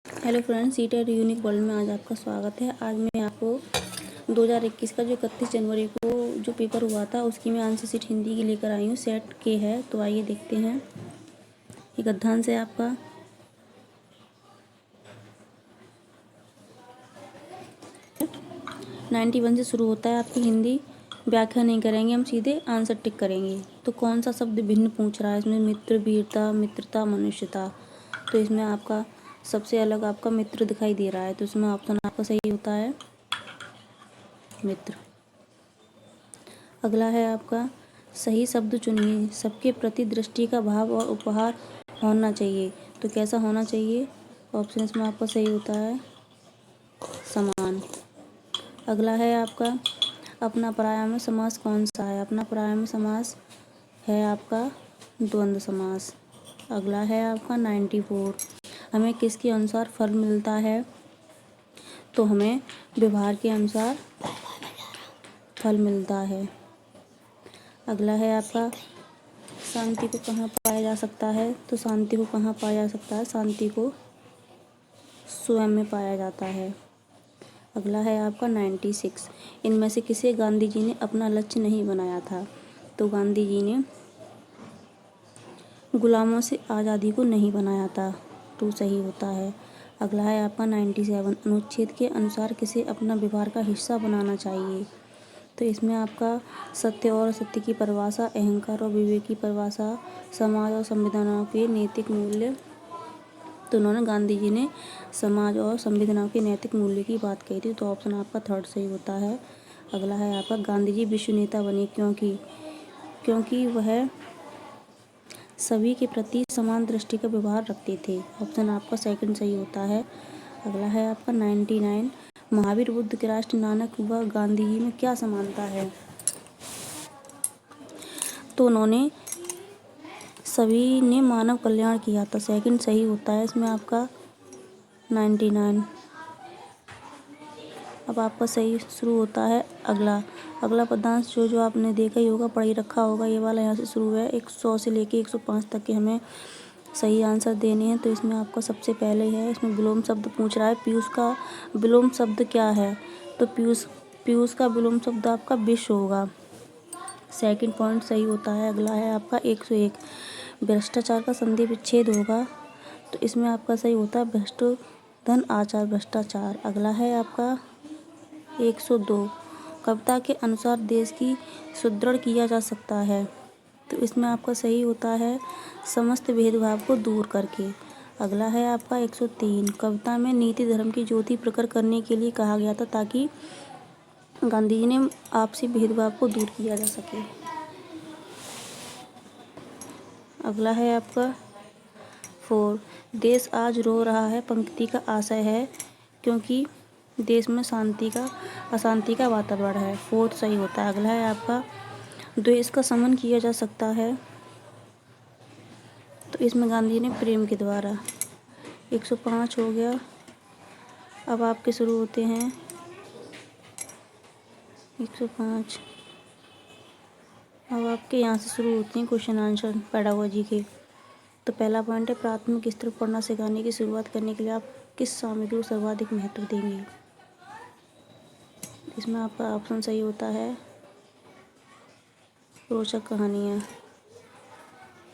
Hello friends, CTET unique world में आज आपका स्वागत है। आज मैं आपको 2021 का जो 31 जनवरी को जो पेपर हुआ था उसकी मैं आंसर शीट हिंदी की लेकर आई हूँ। सेट के है, तो आइए देखते हैं। ये गद्यांश है आपका। नाइन्टी वन से शुरू होता है आपकी हिंदी। व्याख्या नहीं करेंगे, हम सीधे आंसर टिक करेंगे। तो कौन सा शब्द भिन्न पूछ रहा है इसमें? मित्र, वीरता, मित्रता, मनुष्यता। तो इसमें आपका सबसे अलग आपका मित्र दिखाई दे रहा है, तो इसमें ऑप्शन आपका सही होता है मित्र। अगला है आपका सही शब्द चुनिए। सबके प्रति दृष्टि का भाव और उपहार होना चाहिए। तो कैसा होना चाहिए? ऑप्शन इसमें आपका सही होता है समान। अगला है आपका अपना पराया समास कौन सा है? अपना पराया समास है आपका द्वंद्व समास। अगला है आपका 94। हमें किसके अनुसार फल मिलता है? तो हमें व्यवहार के अनुसार फल मिलता है। अगला है आपका शांति को कहाँ पाया जा सकता है? तो शांति को कहाँ पाया जा सकता है? शांति को स्वयं में पाया जाता है। अगला है आपका 96। इनमें से किसे गांधी जी ने अपना लक्ष्य नहीं बनाया था? तो गांधी जी ने गुलामों से आज़ादी को नहीं बनाया था, तो सही होता है। अगला है आपका 97। अनुच्छेद के अनुसार किसे अपना व्यवहार का हिस्सा बनाना चाहिए? तो इसमें आपका सत्य और असत्य की परिभाषा, अहंकार और विवेक की परिभाषा, समाज और संविधानों के नैतिक मूल्य। तो उन्होंने गांधी जी ने समाज और संविधानों के नैतिक मूल्य की बात कही थी, तो ऑप्शन आपका थर्ड सही होता है। अगला है आपका गांधी जी विश्व नेता बने क्योंकि वह सभी के प्रति समान दृष्टि का व्यवहार रखते थे। ऑप्शन आपका सेकंड सही होता है। अगला है आपका 99। महावीर बुद्ध के राष्ट्र नानक व गांधी जी में क्या समानता है? तो उन्होंने सभी ने मानव कल्याण किया था, सेकंड सही होता है इसमें आपका 99। अब आपका सही शुरू होता है अगला पदांश जो आपने देखा ही होगा, पढ़ ही रखा होगा। ये वाला यहाँ से शुरू है। 100 से लेके 105 तक के हमें सही आंसर देने हैं। तो इसमें आपका सबसे पहले है, इसमें विलोम शब्द पूछ रहा है। पीयूष का विलोम शब्द क्या है? तो पीयूष का विलोम शब्द आपका विष होगा, सेकंड पॉइंट सही होता है। अगला है आपका 101। भ्रष्टाचार का संधि विच्छेद होगा, तो इसमें आपका सही होता है भ्रष्ट धन आचार भ्रष्टाचार। अगला है आपका 102। कविता के अनुसार देश की सुदृढ़ किया जा सकता है, तो इसमें आपका सही होता है समस्त भेदभाव को दूर करके। अगला है आपका 103। कविता में नीति धर्म की ज्योति प्रकट करने के लिए कहा गया था, ताकि गांधी जी ने आपसी भेदभाव को दूर किया जा सके। अगला है आपका 4। देश आज रो रहा है पंक्ति का आशय है क्योंकि देश में अशांति का वातावरण है, फोर्थ सही होता है। अगला है आपका द्वेष का शमन किया जा सकता है, तो इसमें गांधी जी ने प्रेम के द्वारा। 105 हो गया। अब आपके शुरू होते हैं 105। अब आपके यहाँ से शुरू होते हैं क्वेश्चन आंसर पेडागोजी के। तो पहला पॉइंट है, प्राथमिक स्तर पर पढ़ना सिखाने की शुरुआत करने के लिए आप किस सामग्री को सर्वाधिक महत्व देंगे? इसमें आपका ऑप्शन सही होता है रोचक कहानियाँ।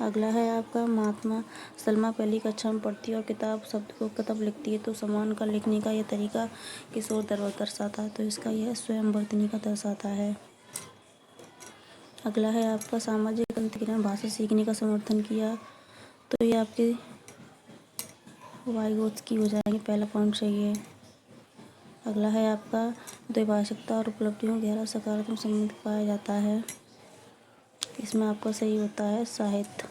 अगला है आपका महात्मा सलमा पहली कक्षा में पढ़ती है और किताब शब्द को कतब लिखती है, तो समान का लिखने का यह तरीका किस ओर दर्शाता है? तो इसका यह स्वयं वर्तनी का दर्शाता है। अगला है आपका सामाजिक अंतर्ज्ञान भाषा सीखने का समर्थन किया, तो ये आपके वाइगोत्स्की हो जाएंगे, पहला पॉइंट सही है। अगला है आपका द्विभाषिकता और उपलब्धियों गहरा सकारात्मक संबंध पाया जाता है, इसमें आपका सही होता है साहित्य,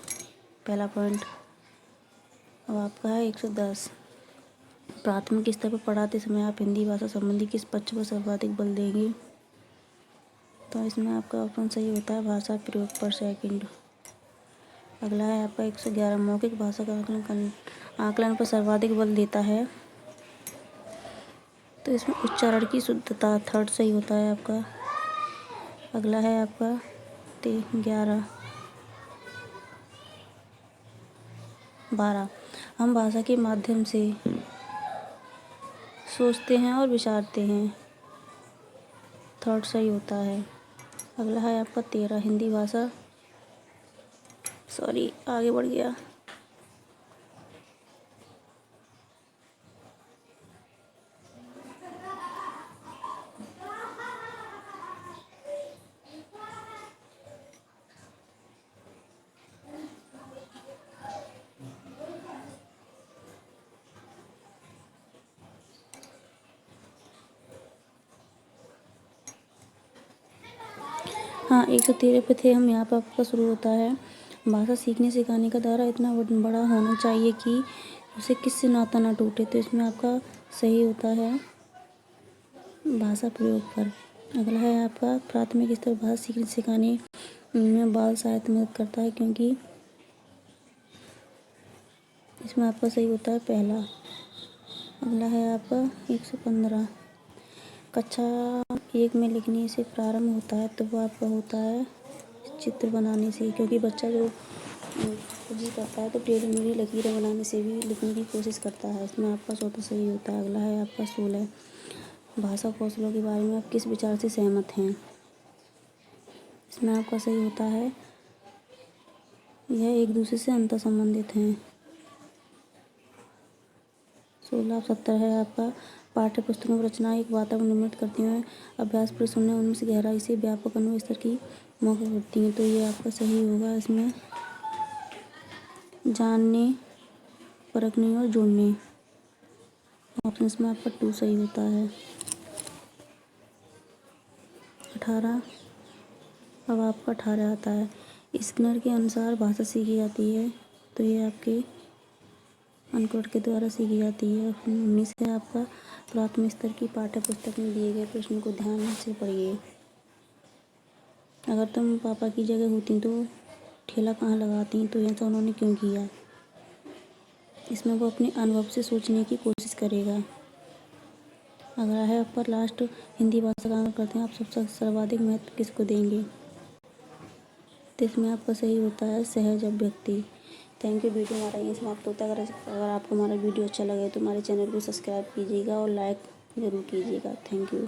पहला पॉइंट। अब आपका है 110। प्राथमिक स्तर पर पढ़ाते समय आप हिंदी भाषा संबंधी किस पक्ष पर सर्वाधिक बल देंगे? तो इसमें आपका ऑप्शन सही होता है भाषा प्रयोग पर, सेकंड। अगला है आपका 111। मौखिक भाषा का आकलन पर सर्वाधिक बल देता है, तो इसमें उच्चारण की शुद्धता, थर्ड सही होता है आपका। अगला है आपका 12। हम भाषा के माध्यम से सोचते हैं और विचारते हैं। थर्ड सही होता है। अगला है आपका 13 हिंदी भाषा, सॉरी आगे बढ़ गया। हाँ 113 पे थे हम। यहाँ पर आपका शुरू होता है, भाषा सीखने सिखाने का दायरा इतना बड़ा होना चाहिए कि उसे किससे नाता ना टूटे। तो इसमें आपका सही होता है भाषा प्रयोग पर। अगला है आपका प्राथमिक स्तर भाषा सीखने सिखाने में बाल साहित्य मदद करता है, क्योंकि इसमें आपका सही होता है पहला। अगला है आपका 115 कक्षा 1 में लिखने से प्रारंभ होता है, तो वो आपका होता है चित्र बनाने से, क्योंकि बच्चा जो कुछ भी करता है तो टेढ़ी मेढ़ी लकीरें बनाने से भी लिखने की कोशिश करता है। इसमें आपका चौथा सही होता है। अगला है आपका 16 भाषा कौशलों के बारे में आप किस विचार से सहमत हैं। इसमें आपका सही होता है यह एक दूसरे से अंतर संबंधित हैं। 16 है आपका पाठ्य पुस्तकों में रचनाएं एक वातावरण निर्मित करती हैं, अभ्यास प्रश्न उन्हें उनमें से गहराई से व्यापक अनुभव स्तर की मौका करती हैं। तो ये आपका सही होगा। इसमें जानने, परखने और जोड़ने, ऑप्शन में आपका 2 सही होता है। 18 अब आपका 18 आता है, स्किनर के अनुसार भाषा सीखी जाती है, तो ये आपके अंकगणित के द्वारा सीखी जाती है। 19 है आपका प्राथमिक स्तर की पाठ्य पुस्तक में दिए गए प्रश्न को ध्यान से पढ़िए। अगर तुम पापा की जगह होती तो ठेला कहाँ लगाती, तो ऐसा उन्होंने क्यों किया। इसमें वो अपने अनुभव से सोचने की कोशिश करेगा। अगला है आपका लास्ट हिंदी भाषा का अंक करते हैं, आप सबसे सर्वाधिक महत्व किसको देंगे। तो इसमें आपका सही होता है सहज अभिव्यक्ति। Thank you. वीडियो हमारा यहीं समाप्त होता है। अगर आपको हमारा वीडियो अच्छा लगे तो हमारे चैनल को सब्सक्राइब कीजिएगा और लाइक ज़रूर कीजिएगा। Thank you.